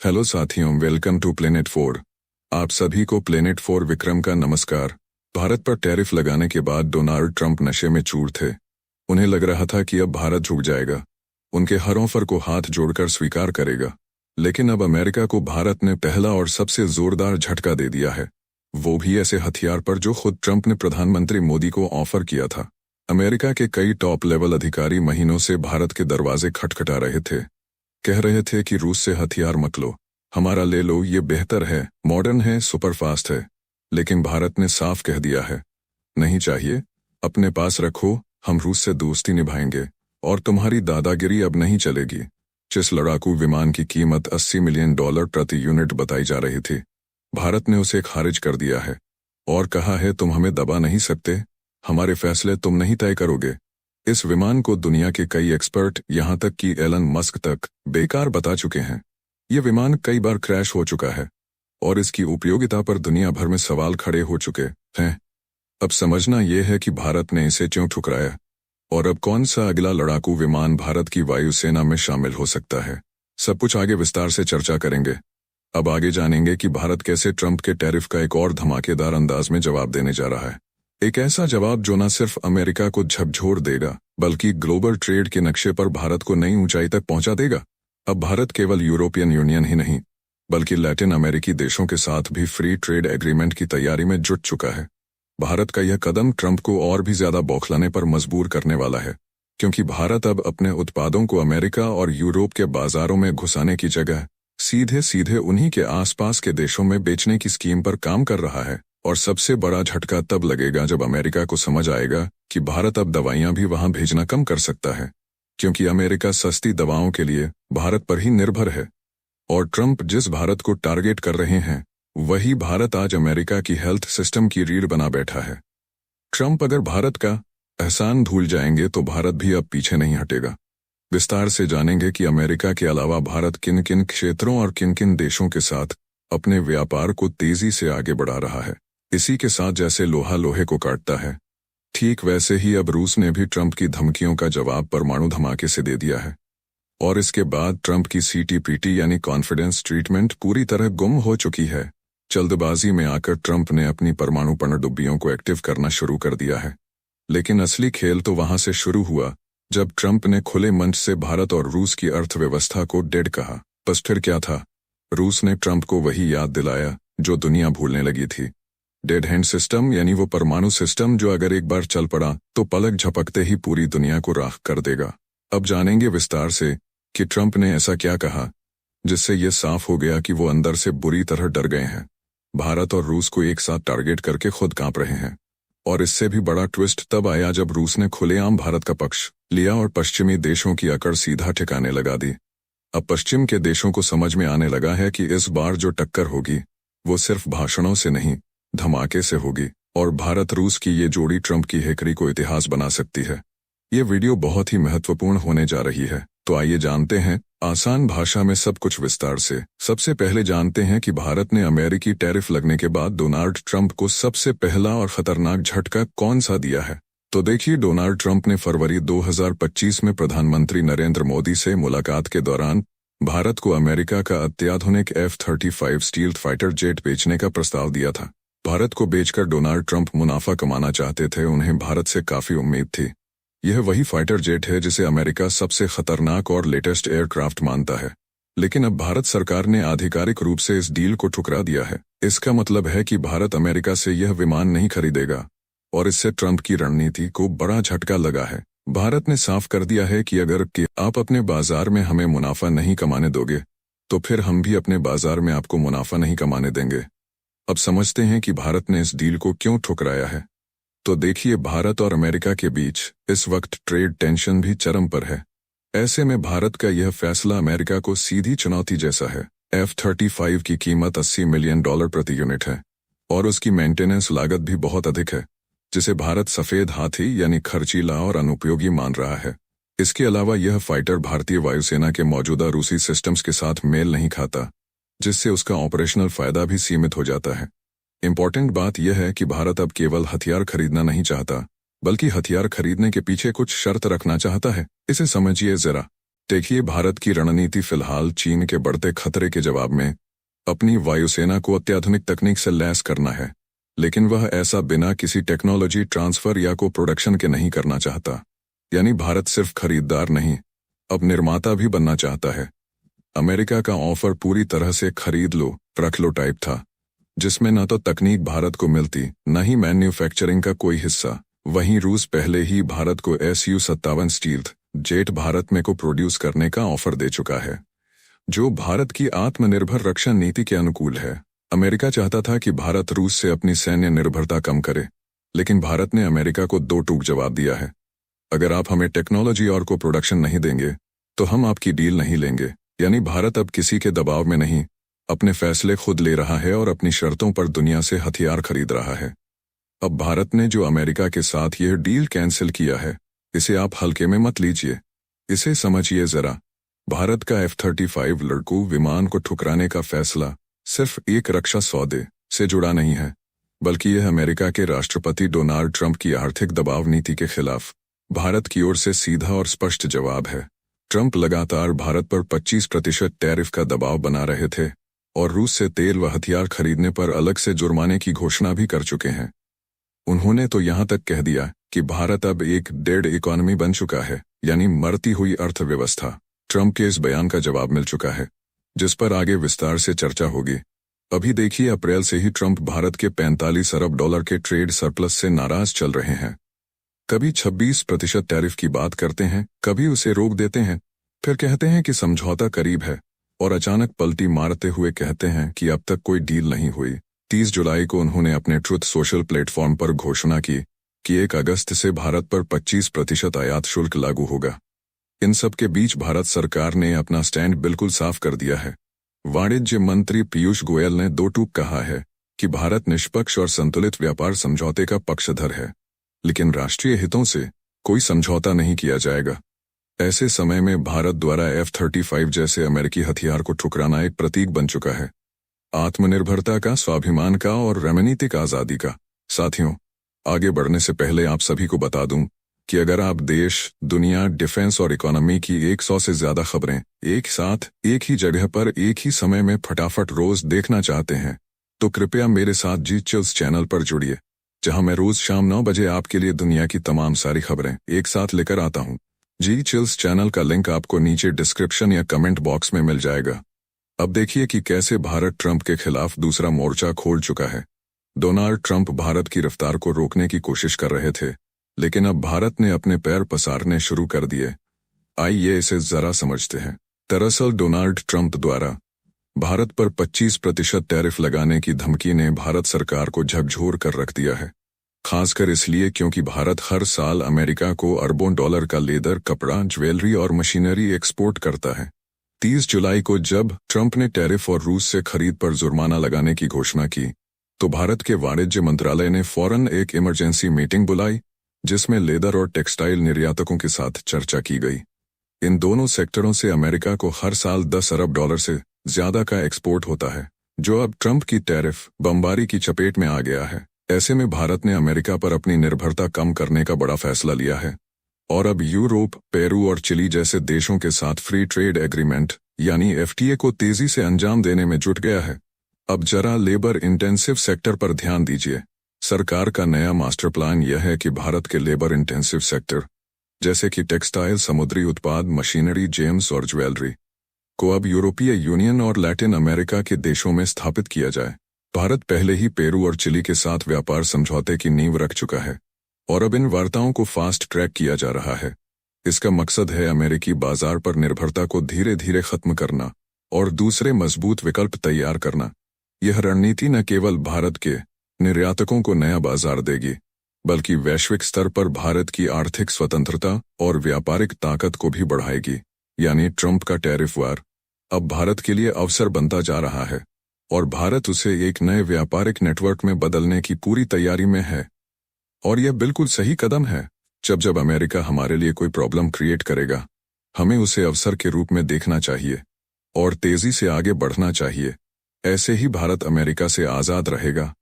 Hello साथियों, welcome to planet 4। आप सभी को प्लेनेट 4 विक्रम का नमस्कार। भारत पर टैरिफ लगाने के बाद डोनाल्ड ट्रंप नशे में चूर थे। उन्हें लग रहा था कि अब भारत झुक जाएगा, उनके हर ऑफर को हाथ जोड़कर स्वीकार करेगा। लेकिन अब अमेरिका को भारत ने पहला और सबसे जोरदार झटका दे दिया है, वो भी ऐसे हथियार पर जो खुद ट्रंप ने प्रधानमंत्री मोदी को ऑफर किया था। अमेरिका के कई टॉप लेवल अधिकारी महीनों से भारत के दरवाजे खटखटा रहे थे, कह रहे थे कि रूस से हथियार मत लो, हमारा ले लो, ये बेहतर है, मॉडर्न है, सुपरफास्ट है। लेकिन भारत ने साफ कह दिया है, नहीं चाहिए, अपने पास रखो, हम रूस से दोस्ती निभाएंगे और तुम्हारी दादागिरी अब नहीं चलेगी। जिस लड़ाकू विमान की कीमत $80 मिलियन प्रति यूनिट बताई जा रही थी, भारत ने उसे खारिज कर दिया है और कहा है तुम हमें दबा नहीं सकते, हमारे फैसले तुम नहीं तय करोगे। इस विमान को दुनिया के कई एक्सपर्ट, यहां तक कि एलन मस्क तक, बेकार बता चुके हैं। ये विमान कई बार क्रैश हो चुका है और इसकी उपयोगिता पर दुनिया भर में सवाल खड़े हो चुके हैं। अब समझना यह है कि भारत ने इसे क्यों ठुकराया और अब कौन सा अगला लड़ाकू विमान भारत की वायुसेना में शामिल हो सकता है। सब कुछ आगे विस्तार से चर्चा करेंगे। अब आगे जानेंगे कि भारत कैसे ट्रंप के टैरिफ का एक और धमाकेदार अंदाज में जवाब देने जा रहा है। एक ऐसा जवाब जो न सिर्फ अमेरिका को झकझोर देगा, बल्कि ग्लोबल ट्रेड के नक्शे पर भारत को नई ऊंचाई तक पहुंचा देगा। अब भारत केवल यूरोपियन यूनियन ही नहीं, बल्कि लैटिन अमेरिकी देशों के साथ भी फ्री ट्रेड एग्रीमेंट की तैयारी में जुट चुका है। भारत का यह कदम ट्रंप को और भी ज्यादा बौखलाने पर मजबूर करने वाला है, क्योंकि भारत अब अपने उत्पादों को अमेरिका और यूरोप के बाजारों में घुसाने की जगह सीधे सीधे उन्हीं के आसपास के देशों में बेचने की स्कीम पर काम कर रहा है। और सबसे बड़ा झटका तब लगेगा जब अमेरिका को समझ आएगा कि भारत अब दवाइयां भी वहां भेजना कम कर सकता है, क्योंकि अमेरिका सस्ती दवाओं के लिए भारत पर ही निर्भर है। और ट्रंप जिस भारत को टारगेट कर रहे हैं, वही भारत आज अमेरिका की हेल्थ सिस्टम की रीढ़ बना बैठा है। ट्रंप अगर भारत का एहसान भूल जाएंगे तो भारत भी अब पीछे नहीं हटेगा। विस्तार से जानेंगे कि अमेरिका के अलावा भारत किन किन क्षेत्रों और किन किन देशों के साथ अपने व्यापार को तेजी से आगे बढ़ा रहा है। इसी के साथ जैसे लोहा लोहे को काटता है, ठीक वैसे ही अब रूस ने भी ट्रंप की धमकियों का जवाब परमाणु धमाके से दे दिया है। और इसके बाद ट्रंप की सीटीपीटी यानी कॉन्फिडेंस ट्रीटमेंट पूरी तरह गुम हो चुकी है। जल्दबाजी में आकर ट्रंप ने अपनी परमाणु पनडुब्बियों को एक्टिव करना शुरू कर दिया है। लेकिन असली खेल तो वहां से शुरू हुआ जब ट्रंप ने खुले मंच से भारत और रूस की अर्थव्यवस्था को डेड कहा। बस फिर क्या था, रूस ने ट्रंप को वही याद दिलाया जो दुनिया भूलने लगी थी। डेड हैंड सिस्टम, यानी वो परमाणु सिस्टम जो अगर एक बार चल पड़ा तो पलक झपकते ही पूरी दुनिया को राख कर देगा। अब जानेंगे विस्तार से कि ट्रंप ने ऐसा क्या कहा जिससे ये साफ हो गया कि वो अंदर से बुरी तरह डर गए हैं। भारत और रूस को एक साथ टारगेट करके खुद कांप रहे हैं। और इससे भी बड़ा ट्विस्ट तब आया जब रूस ने खुलेआम भारत का पक्ष लिया और पश्चिमी देशों की अकड़ सीधा ठिकाने लगा दी। अब पश्चिम के देशों को समझ में आने लगा है कि इस बार जो टक्कर होगी वो सिर्फ भाषणों से नहीं, धमाके से होगी। और भारत रूस की ये जोड़ी ट्रंप की हेकड़ी को इतिहास बना सकती है। ये वीडियो बहुत ही महत्वपूर्ण होने जा रही है, तो आइए जानते हैं आसान भाषा में सब कुछ विस्तार से। सबसे पहले जानते हैं कि भारत ने अमेरिकी टैरिफ लगने के बाद डोनाल्ड ट्रंप को सबसे पहला और खतरनाक झटका कौन सा दिया है। तो देखिए, डोनाल्ड ट्रंप ने फरवरी 2025 में प्रधानमंत्री नरेंद्र मोदी से मुलाकात के दौरान भारत को अमेरिका का अत्याधुनिक F-35 स्टील्थ फाइटर जेट बेचने का प्रस्ताव दिया था। भारत को बेचकर डोनाल्ड ट्रंप मुनाफा कमाना चाहते थे, उन्हें भारत से काफी उम्मीद थी। यह वही फाइटर जेट है जिसे अमेरिका सबसे खतरनाक और लेटेस्ट एयरक्राफ्ट मानता है। लेकिन अब भारत सरकार ने आधिकारिक रूप से इस डील को ठुकरा दिया है। इसका मतलब है कि भारत अमेरिका से यह विमान नहीं खरीदेगा और इससे ट्रंप की रणनीति को बड़ा झटका लगा है। भारत ने साफ कर दिया है कि अगर आप अपने बाजार में हमें मुनाफा नहीं कमाने दोगे तो फिर हम भी अपने बाजार में आपको मुनाफा नहीं कमाने देंगे। अब समझते हैं कि भारत ने इस डील को क्यों ठुकराया है। तो देखिए, भारत और अमेरिका के बीच इस वक्त ट्रेड टेंशन भी चरम पर है। ऐसे में भारत का यह फैसला अमेरिका को सीधी चुनौती जैसा है। F-35 की कीमत $80 मिलियन प्रति यूनिट है और उसकी मेंटेनेंस लागत भी बहुत अधिक है, जिसे भारत सफेद हाथी यानी खर्चीला और अनुपयोगी मान रहा है। इसके अलावा यह फाइटर भारतीय वायुसेना के मौजूदा रूसी सिस्टम्स के साथ मेल नहीं खाता, जिससे उसका ऑपरेशनल फायदा भी सीमित हो जाता है। इंपॉर्टेंट बात यह है कि भारत अब केवल हथियार खरीदना नहीं चाहता, बल्कि हथियार खरीदने के पीछे कुछ शर्त रखना चाहता है। इसे समझिए जरा। देखिए, भारत की रणनीति फिलहाल चीन के बढ़ते खतरे के जवाब में अपनी वायुसेना को अत्याधुनिक तकनीक से लैस करना है, लेकिन वह ऐसा बिना किसी टेक्नोलॉजी ट्रांसफर या को प्रोडक्शन के नहीं करना चाहता। यानी भारत सिर्फ खरीदार नहीं, अब निर्माता भी बनना चाहता है। अमेरिका का ऑफर पूरी तरह से खरीद लो रख लो टाइप था, जिसमें न तो तकनीक भारत को मिलती, न ही मैन्युफैक्चरिंग का कोई हिस्सा। वहीं रूस पहले ही भारत को Su-57 स्टील्थ जेट भारत में को प्रोड्यूस करने का ऑफर दे चुका है, जो भारत की आत्मनिर्भर रक्षा नीति के अनुकूल है। अमेरिका चाहता था कि भारत रूस से अपनी सैन्य निर्भरता कम करे, लेकिन भारत ने अमेरिका को दो टूक जवाब दिया है। अगर आप हमें टेक्नोलॉजी और को प्रोडक्शन नहीं देंगे तो हम आपकी डील नहीं लेंगे। यानी भारत अब किसी के दबाव में नहीं, अपने फैसले खुद ले रहा है और अपनी शर्तों पर दुनिया से हथियार खरीद रहा है। अब भारत ने जो अमेरिका के साथ यह डील कैंसिल किया है, इसे आप हल्के में मत लीजिए। इसे समझिए जरा। भारत का F-35 लड़ाकू विमान को ठुकराने का फैसला सिर्फ एक रक्षा सौदे से जुड़ा नहीं है, बल्कि यह अमेरिका के राष्ट्रपति डोनाल्ड ट्रंप की आर्थिक दबाव नीति के खिलाफ भारत की ओर से सीधा और स्पष्ट जवाब है। ट्रंप लगातार भारत पर 25% टैरिफ का दबाव बना रहे थे और रूस से तेल व हथियार खरीदने पर अलग से जुर्माने की घोषणा भी कर चुके हैं। उन्होंने तो यहां तक कह दिया कि भारत अब एक डेड इकोनॉमी बन चुका है, यानी मरती हुई अर्थव्यवस्था। ट्रंप के इस बयान का जवाब मिल चुका है, जिस पर आगे विस्तार से चर्चा होगी। अभी देखिए, अप्रैल से ही ट्रंप भारत के $45 अरब के ट्रेड सरप्लस से नाराज चल रहे हैं। कभी 26% टैरिफ की बात करते हैं, कभी उसे रोक देते हैं, फिर कहते हैं कि समझौता करीब है, और अचानक पलटी मारते हुए कहते हैं कि अब तक कोई डील नहीं हुई। 30 जुलाई को उन्होंने अपने ट्रुथ सोशल प्लेटफॉर्म पर घोषणा की कि 1 अगस्त से भारत पर 25% आयात शुल्क लागू होगा। इन सब के बीच भारत सरकार ने अपना स्टैंड बिल्कुल साफ कर दिया है। वाणिज्य मंत्री पीयूष गोयल ने दो टूक कहा है कि भारत निष्पक्ष और संतुलित व्यापार समझौते का पक्षधर है, लेकिन राष्ट्रीय हितों से कोई समझौता नहीं किया जाएगा। ऐसे समय में भारत द्वारा F-35 जैसे अमेरिकी हथियार को ठुकराना एक प्रतीक बन चुका है, आत्मनिर्भरता का, स्वाभिमान का और रणनीतिक आजादी का। साथियों, आगे बढ़ने से पहले आप सभी को बता दूं कि अगर आप देश, दुनिया, डिफेंस और इकोनॉमी की 100 से ज्यादा खबरें एक साथ एक ही जगह पर एक ही समय में फटाफट रोज देखना चाहते हैं, तो कृपया मेरे साथ जी चिल्स चैनल पर जुड़िए, जहां मैं रोज शाम 9 बजे आपके लिए दुनिया की तमाम सारी खबरें एक साथ लेकर आता हूं। जी चिल्स चैनल का लिंक आपको नीचे डिस्क्रिप्शन या कमेंट बॉक्स में मिल जाएगा। अब देखिए कि कैसे भारत ट्रंप के खिलाफ दूसरा मोर्चा खोल चुका है। डोनाल्ड ट्रंप भारत की रफ्तार को रोकने की कोशिश कर रहे थे, लेकिन अब भारत ने अपने पैर पसारने शुरू कर दिए। आइए इसे जरा समझते हैं। दरअसल डोनाल्ड ट्रंप द्वारा भारत पर 25% टैरिफ लगाने की धमकी ने भारत सरकार को झकझोर कर रख दिया है, खासकर इसलिए क्योंकि भारत हर साल अमेरिका को अरबों डॉलर का लेदर, कपड़ा, ज्वेलरी और मशीनरी एक्सपोर्ट करता है। 30 जुलाई को जब ट्रंप ने टैरिफ और रूस से खरीद पर जुर्माना लगाने की घोषणा की, तो भारत के वाणिज्य मंत्रालय ने फौरन एक इमरजेंसी मीटिंग बुलाई, जिसमें लेदर और टेक्सटाइल निर्यातकों के साथ चर्चा की गई। इन दोनों सेक्टरों से अमेरिका को हर साल $10 अरब से ज्यादा का एक्सपोर्ट होता है, जो अब ट्रंप की टैरिफ बमबारी की चपेट में आ गया है। ऐसे में भारत ने अमेरिका पर अपनी निर्भरता कम करने का बड़ा फैसला लिया है और अब यूरोप, पेरू और चिली जैसे देशों के साथ फ्री ट्रेड एग्रीमेंट यानी FTA को तेजी से अंजाम देने में जुट गया है। अब जरा लेबर इंटेंसिव सेक्टर पर ध्यान दीजिए। सरकार का नया मास्टर प्लान यह है कि भारत के लेबर इंटेंसिव सेक्टर जैसे कि टेक्सटाइल, समुद्री उत्पाद, मशीनरी, जेम्स और ज्वेलरी को अब यूरोपीय यूनियन और लैटिन अमेरिका के देशों में स्थापित किया जाए। भारत पहले ही पेरू और चिली के साथ व्यापार समझौते की नींव रख चुका है और अब इन वार्ताओं को फास्ट ट्रैक किया जा रहा है। इसका मकसद है अमेरिकी बाजार पर निर्भरता को धीरे धीरे खत्म करना और दूसरे मजबूत विकल्प तैयार करना। यह रणनीति न केवल भारत के निर्यातकों को नया बाजार देगी, बल्कि वैश्विक स्तर पर भारत की आर्थिक स्वतंत्रता और व्यापारिक ताकत को भी बढ़ाएगी। यानी ट्रंप का टैरिफ वार अब भारत के लिए अवसर बनता जा रहा है और भारत उसे एक नए व्यापारिक नेटवर्क में बदलने की पूरी तैयारी में है। और यह बिल्कुल सही कदम है। जब अमेरिका हमारे लिए कोई प्रॉब्लम क्रिएट करेगा, हमें उसे अवसर के रूप में देखना चाहिए और तेजी से आगे बढ़ना चाहिए। ऐसे ही भारत अमेरिका से आजाद रहेगा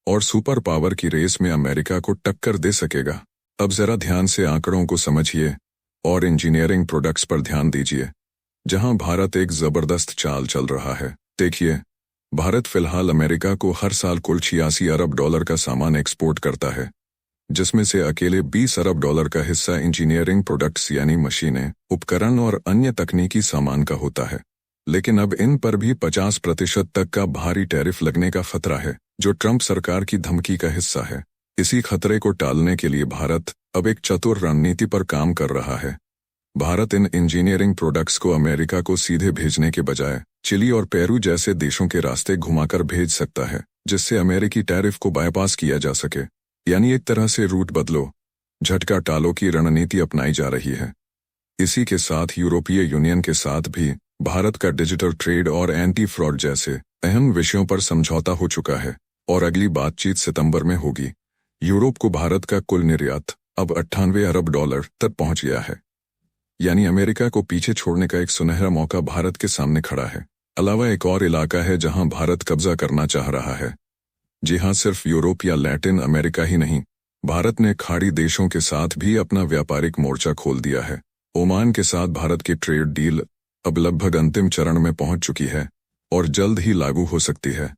और सुपर पावर की रेस में अमेरिका को टक्कर दे सकेगा। अब जरा ध्यान से आंकड़ों को समझिए और इंजीनियरिंग प्रोडक्ट्स पर ध्यान दीजिए। जहां भारत एक जबरदस्त चाल चल रहा है। देखिए, भारत फिलहाल अमेरिका को हर साल कुल $86 अरब का सामान एक्सपोर्ट करता है, जिसमें से अकेले $20 अरब का हिस्सा इंजीनियरिंग प्रोडक्ट्स यानी मशीनें, उपकरण और अन्य तकनीकी सामान का होता है। लेकिन अब इन पर भी 50% तक का भारी टैरिफ लगने का खतरा है, जो ट्रंप सरकार की धमकी का हिस्सा है। इसी खतरे को टालने के लिए भारत अब एक चतुर रणनीति पर काम कर रहा है। भारत इन इंजीनियरिंग प्रोडक्ट्स को अमेरिका को सीधे भेजने के बजाय चिली और पेरू जैसे देशों के रास्ते घुमाकर भेज सकता है, जिससे अमेरिकी टैरिफ को बाईपास किया जा सके। यानी एक तरह से रूट बदलो, झटका टालो की रणनीति अपनाई जा रही है। इसी के साथ यूरोपीय यूनियन के साथ भी भारत का डिजिटल ट्रेड और एंटी फ्रॉड जैसे अहम विषयों पर समझौता हो चुका है और अगली बातचीत सितंबर में होगी। यूरोप को भारत का कुल निर्यात अब $98 अरब तक पहुंच गया है। यानी अमेरिका को पीछे छोड़ने का एक सुनहरा मौका भारत के सामने खड़ा है। अलावा एक और इलाका है जहां भारत कब्जा करना चाह रहा है। जी हां, सिर्फ यूरोप या लैटिन अमेरिका ही नहीं, भारत ने खाड़ी देशों के साथ भी अपना व्यापारिक मोर्चा खोल दिया है। ओमान के साथ भारत की ट्रेड डील अब लगभग अंतिम चरण में पहुंच चुकी है और जल्द ही लागू हो सकती है।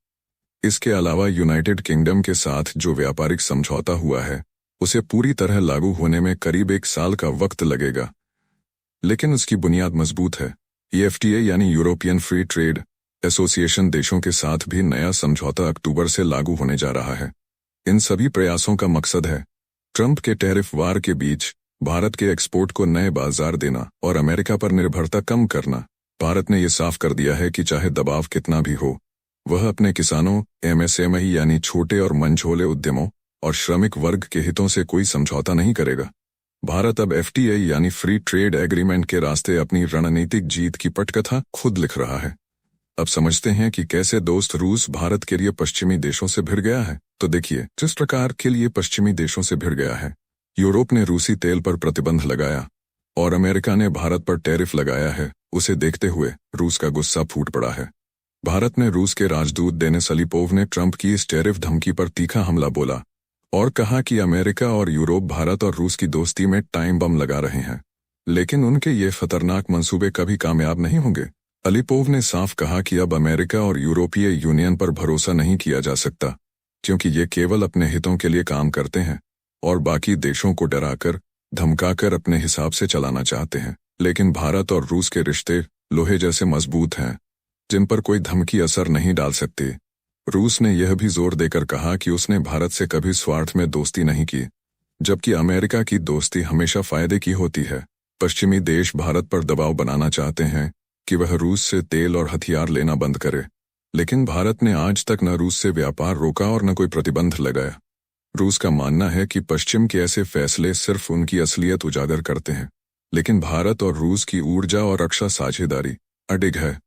इसके अलावा यूनाइटेड किंगडम के साथ जो व्यापारिक समझौता हुआ है, उसे पूरी तरह लागू होने में करीब 1 साल का वक्त लगेगा, लेकिन उसकी बुनियाद मजबूत है। EFTA यानी यूरोपियन फ्री ट्रेड एसोसिएशन देशों के साथ भी नया समझौता अक्टूबर से लागू होने जा रहा है। इन सभी प्रयासों का मकसद है ट्रंप के टैरिफ वार के बीच भारत के एक्सपोर्ट को नए बाजार देना और अमेरिका पर निर्भरता कम करना। भारत ने यह साफ कर दिया है कि चाहे दबाव कितना भी हो, वह अपने किसानों, MSME यानी छोटे और मंझोले उद्यमों और श्रमिक वर्ग के हितों से कोई समझौता नहीं करेगा। भारत अब FTA यानी फ्री ट्रेड एग्रीमेंट के रास्ते अपनी रणनीतिक जीत की पटकथा खुद लिख रहा है। अब समझते हैं कि कैसे दोस्त रूस भारत के लिए पश्चिमी देशों से भिड़ गया है। तो देखिए, जिस प्रकार के लिए पश्चिमी देशों से भिड़ गया है। यूरोप ने रूसी तेल पर प्रतिबंध लगाया और अमेरिका ने भारत पर टैरिफ लगाया है। उसे देखते हुए रूस का गुस्सा फूट पड़ा है। भारत ने रूस के राजदूत डेनिस अलीपोव ने ट्रंप की इस टैरिफ धमकी पर तीखा हमला बोला और कहा कि अमेरिका और यूरोप भारत और रूस की दोस्ती में टाइम बम लगा रहे हैं, लेकिन उनके ये खतरनाक मंसूबे कभी कामयाब नहीं होंगे। अलीपोव ने साफ कहा कि अब अमेरिका और यूरोपीय यूनियन पर भरोसा नहीं किया जा सकता, क्योंकि ये केवल अपने हितों के लिए काम करते हैं और बाकी देशों को डराकर धमकाकर अपने हिसाब से चलाना चाहते हैं। लेकिन भारत और रूस के रिश्ते लोहे जैसे मजबूत हैं, जिन पर कोई धमकी असर नहीं डाल सकती। रूस ने यह भी जोर देकर कहा कि उसने भारत से कभी स्वार्थ में दोस्ती नहीं की, जबकि अमेरिका की दोस्ती हमेशा फायदे की होती है। पश्चिमी देश भारत पर दबाव बनाना चाहते हैं कि वह रूस से तेल और हथियार लेना बंद करे, लेकिन भारत ने आज तक न रूस से व्यापार रोका और न कोई प्रतिबंध लगाया। रूस का मानना है कि पश्चिम के ऐसे फैसले सिर्फ उनकी असलियत उजागर करते हैं, लेकिन भारत और रूस की ऊर्जा और रक्षा साझेदारी अडिग है।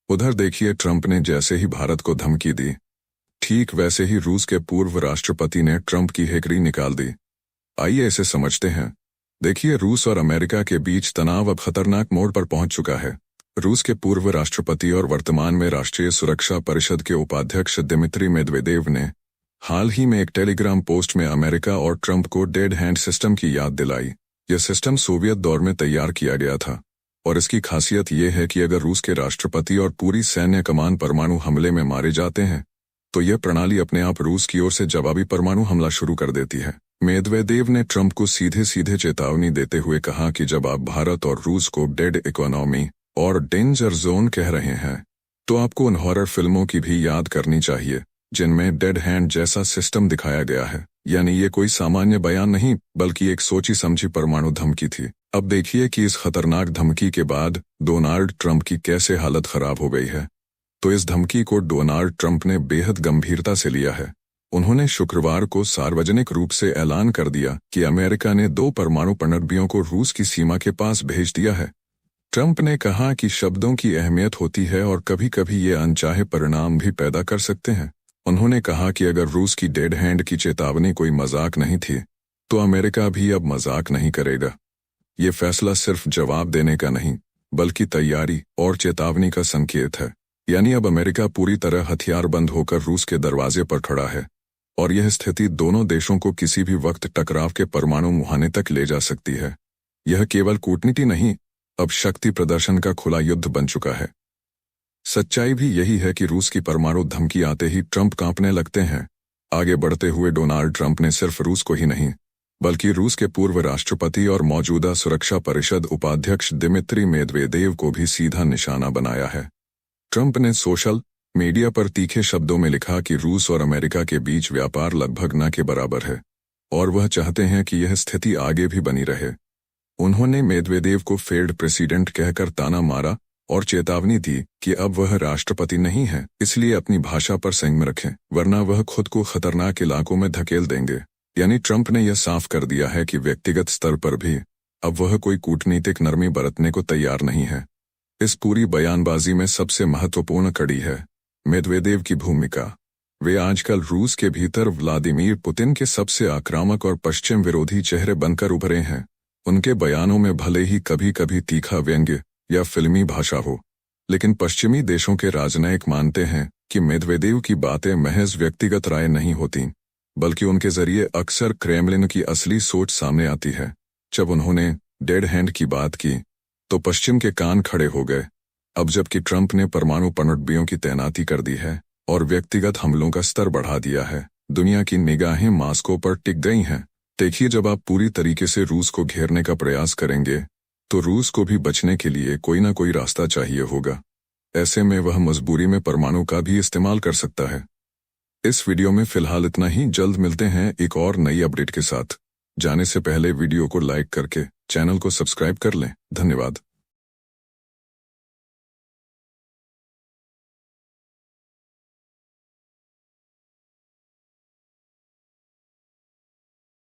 उधर देखिए, ट्रंप ने जैसे ही भारत को धमकी दी, ठीक वैसे ही रूस के पूर्व राष्ट्रपति ने ट्रंप की हेकड़ी निकाल दी। आइए इसे समझते हैं। देखिए, रूस और अमेरिका के बीच तनाव अब खतरनाक मोड़ पर पहुंच चुका है। रूस के पूर्व राष्ट्रपति और वर्तमान में राष्ट्रीय सुरक्षा परिषद के उपाध्यक्ष दिमित्री मेदवेदेव ने हाल ही में एक टेलीग्राम पोस्ट में अमेरिका और ट्रंप को डेड हैंड सिस्टम की याद दिलाई। यह सिस्टम सोवियत दौर में तैयार किया गया था और इसकी खासियत यह है कि अगर रूस के राष्ट्रपति और पूरी सैन्य कमान परमाणु हमले में मारे जाते हैं, तो यह प्रणाली अपने आप रूस की ओर से जवाबी परमाणु हमला शुरू कर देती है। मेदवेदेव ने ट्रंप को सीधे सीधे चेतावनी देते हुए कहा कि जब आप भारत और रूस को डेड इकोनॉमी और डेंजर जोन कह रहे हैं, तो आपको उन हॉरर फिल्मों की भी याद करनी चाहिए जिनमें डेड हैंड जैसा सिस्टम दिखाया गया है। यानी ये कोई सामान्य बयान नहीं, बल्कि एक सोची समझी परमाणु धमकी थी। अब देखिए कि इस खतरनाक धमकी के बाद डोनाल्ड ट्रंप की कैसे हालत खराब हो गई है। तो इस धमकी को डोनाल्ड ट्रंप ने बेहद गंभीरता से लिया है। उन्होंने शुक्रवार को सार्वजनिक रूप से ऐलान कर दिया कि अमेरिका ने 2 परमाणु पनडुब्बियों को रूस की सीमा के पास भेज दिया है। ट्रंप ने कहा कि शब्दों की अहमियत होती है और कभी-कभी ये अनचाहे परिणाम भी पैदा कर सकते हैं। उन्होंने कहा कि अगर रूस की डेड हैंड की चेतावनी कोई मजाक नहीं थी, तो अमेरिका भी अब मजाक नहीं करेगा। ये फैसला सिर्फ जवाब देने का नहीं, बल्कि तैयारी और चेतावनी का संकेत है। यानी अब अमेरिका पूरी तरह हथियारबंद होकर रूस के दरवाजे पर खड़ा है और यह स्थिति दोनों देशों को किसी भी वक्त टकराव के परमाणु मुहाने तक ले जा सकती है। यह केवल कूटनीति नहीं, अब शक्ति प्रदर्शन का खुला युद्ध बन चुका है। सच्चाई भी यही है कि रूस की परमाणु धमकी आते ही ट्रंप कांपने लगते हैं। आगे बढ़ते हुए डोनाल्ड ट्रंप ने सिर्फ रूस को ही नहीं, बल्कि रूस के पूर्व राष्ट्रपति और मौजूदा सुरक्षा परिषद उपाध्यक्ष दिमित्री मेदवेदेव को भी सीधा निशाना बनाया है। ट्रंप ने सोशल मीडिया पर तीखे शब्दों में लिखा कि रूस और अमेरिका के बीच व्यापार लगभग न के बराबर है और वह चाहते हैं कि यह स्थिति आगे भी बनी रहे। उन्होंने मेदवेदेव को फेल्ड प्रेसिडेंट कहकर ताना मारा और चेतावनी दी कि अब वह राष्ट्रपति नहीं है, इसलिए अपनी भाषा पर संयम रखें, वरना वह खुद को खतरनाक इलाकों में धकेल देंगे। यानी ट्रंप ने यह साफ कर दिया है कि व्यक्तिगत स्तर पर भी अब वह कोई कूटनीतिक नरमी बरतने को तैयार नहीं है। इस पूरी बयानबाजी में सबसे महत्वपूर्ण कड़ी है मेदवेदेव की भूमिका। वे आजकल रूस के भीतर व्लादिमीर पुतिन के सबसे आक्रामक और पश्चिम विरोधी चेहरे बनकर उभरे हैं। उनके बयानों में भले ही कभी कभी तीखा व्यंग्य या फिल्मी भाषा हो, लेकिन पश्चिमी देशों के राजनयिक मानते हैं कि मेदवेदेव की बातें महज व्यक्तिगत राय नहीं होती, बल्कि उनके जरिए अक्सर क्रेमलिन की असली सोच सामने आती है। जब उन्होंने डेड हैंड की बात की तो पश्चिम के कान खड़े हो गए। अब जबकि ट्रंप ने परमाणु पनडुब्बियों की तैनाती कर दी है और व्यक्तिगत हमलों का स्तर बढ़ा दिया है, दुनिया की निगाहें मास्को पर टिक गई हैं। देखिए, जब आप पूरी तरीके से रूस को घेरने का प्रयास करेंगे तो रूस को भी बचने के लिए कोई ना कोई रास्ता चाहिए होगा। ऐसे में वह मजबूरी में परमाणु का भी इस्तेमाल कर सकता है। इस वीडियो में फिलहाल इतना ही। जल्द मिलते हैं एक और नई अपडेट के साथ। जाने से पहले वीडियो को लाइक करके चैनल को सब्सक्राइब कर लें। धन्यवाद।